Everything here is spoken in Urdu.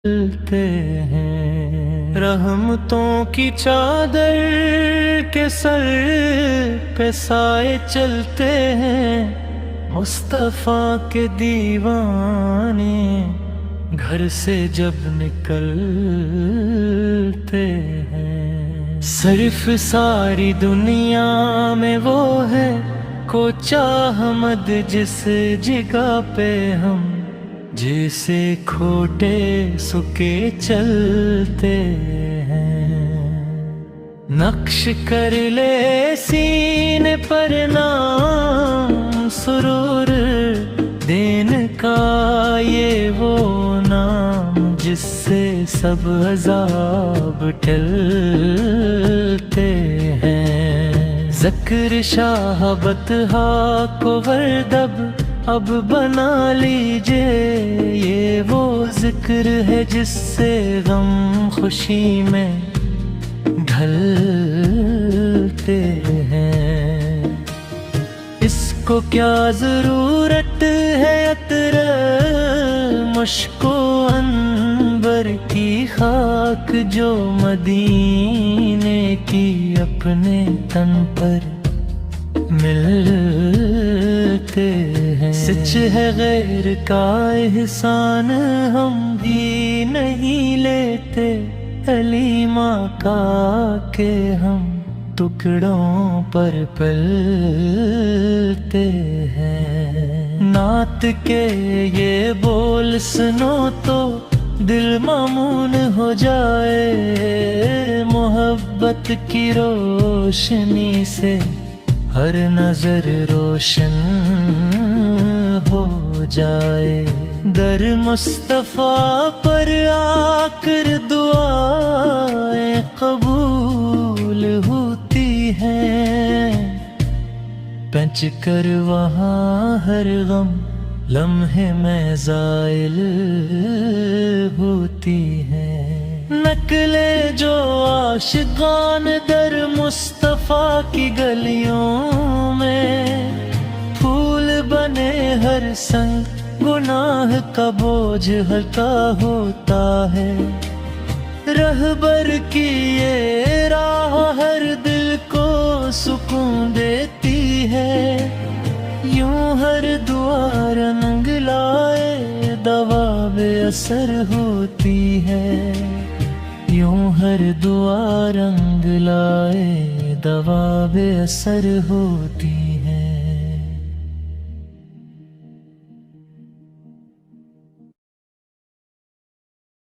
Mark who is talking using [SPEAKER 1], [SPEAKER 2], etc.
[SPEAKER 1] چلتے ہیں رحمتوں کی چادر کے سر پہ سائے چلتے ہیں مصطفیٰ کے دیوانے گھر سے جب نکلتے ہیں صرف ساری دنیا میں وہ ہے کوچا احمد جس جگہ پہ ہم جیسے کھوٹے سکے چلتے ہیں نقش کر لے سینے پر نام سرور دین کا یہ وہ نام جس سے سب عذاب ٹلتے ہیں ذکر شاہ بطحا کو وردب اب بنا لیجئے یہ وہ ذکر ہے جس سے غم خوشی میں ڈھلتے ہیں اس کو کیا ضرورت ہے عطر مشک و عنبر کی خاک جو مدینے کی اپنے تن پر ملتے ہیں سچ ہے غیر کا احسان ہم بھی نہیں لیتے حلیمہ کا کہ ہم ٹکڑوں پر پلتے ہیں نعت کے یہ بول سنو تو دل مامون ہو جائے محبت کی روشنی سے ہر نظر روشن ہو جائے در مصطفیٰ پر آ کر دعائیں قبول ہوتی ہیں پنچ کر وہاں ہر غم لمحے میں زائل ہوتی ہیں نقلیں جو عاشقان در مصطفیٰ کی گلیوں میں پھول بنے ہر سنگ گناہ کا بوجھ ہلکا ہوتا ہے رہبر کی یہ راہ ہر دل کو سکون دیتی ہے یوں ہر دعا رنگ لائے دوا بے اثر ہوتی ہے یوں ہر دعا رنگ لائے دوا بے اثر ہوتی